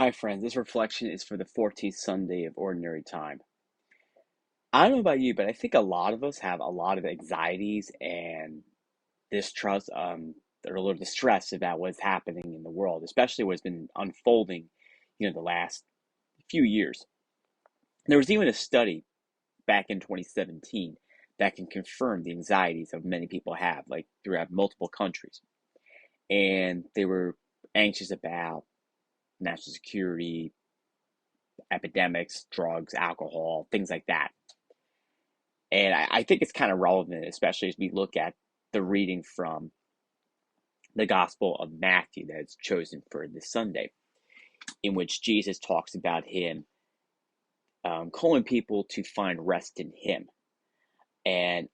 Hi, friends. This reflection is for the 14th Sunday of Ordinary Time. I don't know about you, but I think a lot of us have a lot of anxieties and distrust, or a little distress about what's happening in the world, especially what's been unfolding, the last few years. There was even a study back in 2017 that can confirm the anxieties of many people have, like throughout multiple countries. And they were anxious about national security, epidemics, drugs, alcohol, things like that. And I think it's kind of relevant, especially as we look at the reading from the Gospel of Matthew that's chosen for this Sunday, in which Jesus talks about him calling people to find rest in him. And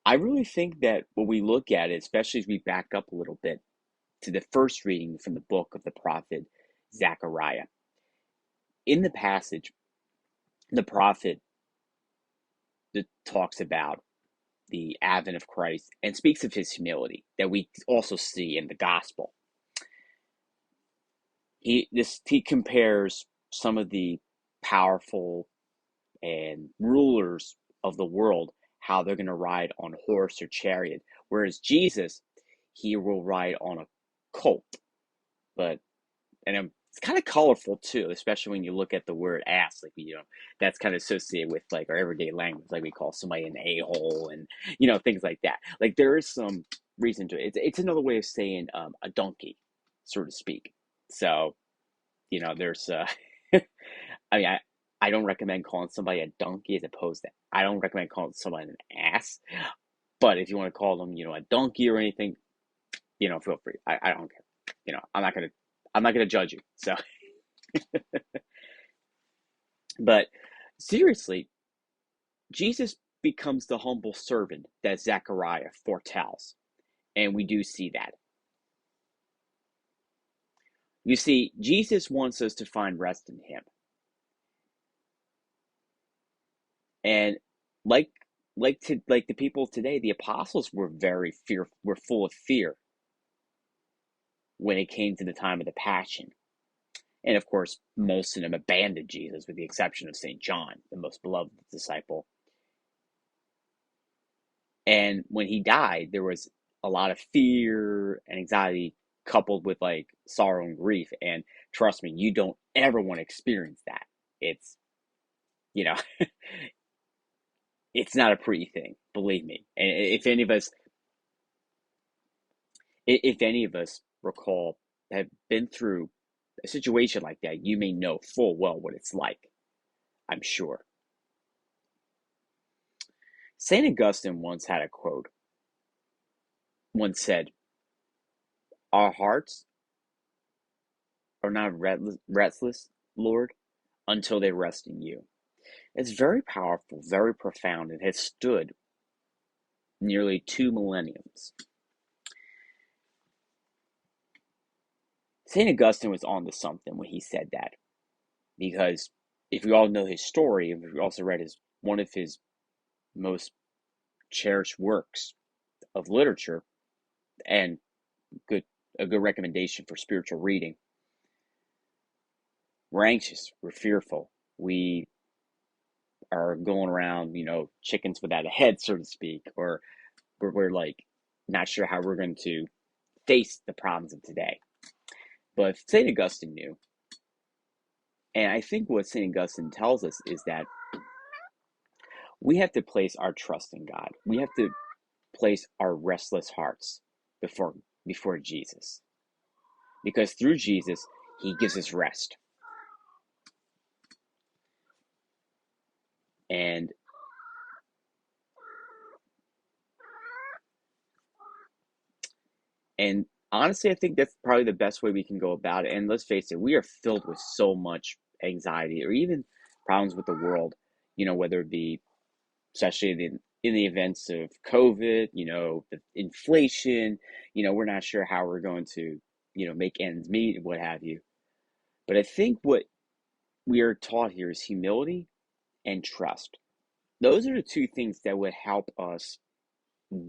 I really think that when we look at it, especially as we back up a little bit to the first reading from the book of the prophet Zechariah, in the passage, the prophet that talks about the advent of Christ and speaks of his humility that we also see in the gospel. He compares some of the powerful and rulers of the world, how they're going to ride on horse or chariot, whereas Jesus, he will ride on a colt. But it's kind of colorful too, especially when you look at the word ass, like that's kind of associated with like our everyday language, like we call somebody an a-hole and things like that. Like there is some reason to it. It's another way of saying a donkey, so to speak. So there's I mean I don't recommend calling somebody a donkey as opposed to I don't recommend calling somebody an ass. But if you want to call them, a donkey or anything, feel free. I don't care. I'm not gonna judge you. So, but seriously, Jesus becomes the humble servant that Zechariah foretells, and we do see that. You see, Jesus wants us to find rest in Him, and like like the people today, the apostles were were full of fear when it came to the time of the Passion. And of course, most of them abandoned Jesus, with the exception of St. John, the most beloved disciple. And when he died, there was a lot of fear and anxiety coupled with like sorrow and grief. And trust me, you don't ever want to experience that. It's, you know, it's not a pretty thing, believe me. And if any of us recall, have been through a situation like that, you may know full well what it's like, I'm sure. St. Augustine once had a quote, once said, "Our hearts are not restless, Lord, until they rest in you." It's very powerful, very profound, and has stood nearly 2 millenniums. St. Augustine was onto something when he said that, because if we all know his story, and we also read one of his most cherished works of literature, and a good recommendation for spiritual reading, we're anxious, we're fearful, we are going around, chickens without a head, so to speak, or we're like not sure how we're going to face the problems of today. But St. Augustine knew. And I think what St. Augustine tells us is that we have to place our trust in God. We have to place our restless hearts before Jesus. Because through Jesus, he gives us rest. And And honestly, I think that's probably the best way we can go about it. And let's face it, we are filled with so much anxiety or even problems with the world, whether it be especially in the events of COVID, the inflation, we're not sure how we're going to, make ends meet and what have you. But I think what we are taught here is humility and trust. Those are the two things that would help us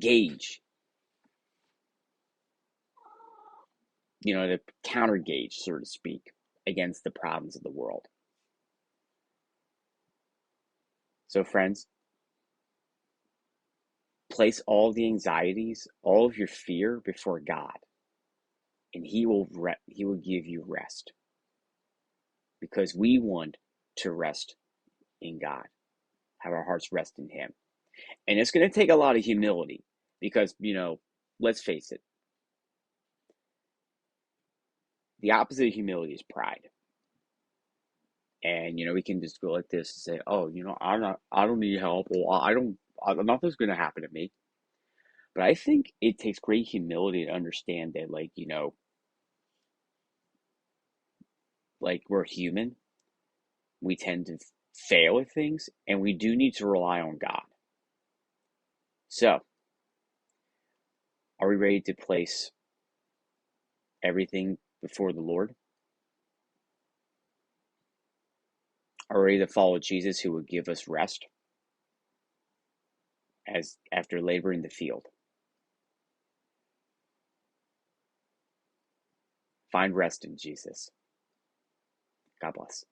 gauge, the counter gauge, so to speak, against the problems of the world. So, friends, place all the anxieties, all of your fear before God, and He will give you rest because we want to rest in God, have our hearts rest in Him. And it's going to take a lot of humility because, let's face it, the opposite of humility is pride. And, we can just go like this and say, oh, I don't need help, or nothing's going to happen to me. But I think it takes great humility to understand that, like we're human, we tend to fail at things, and we do need to rely on God. So, are we ready to place everything before the Lord? Are we ready to follow Jesus, who would give us rest as after labor in the field? Find rest in Jesus. God bless.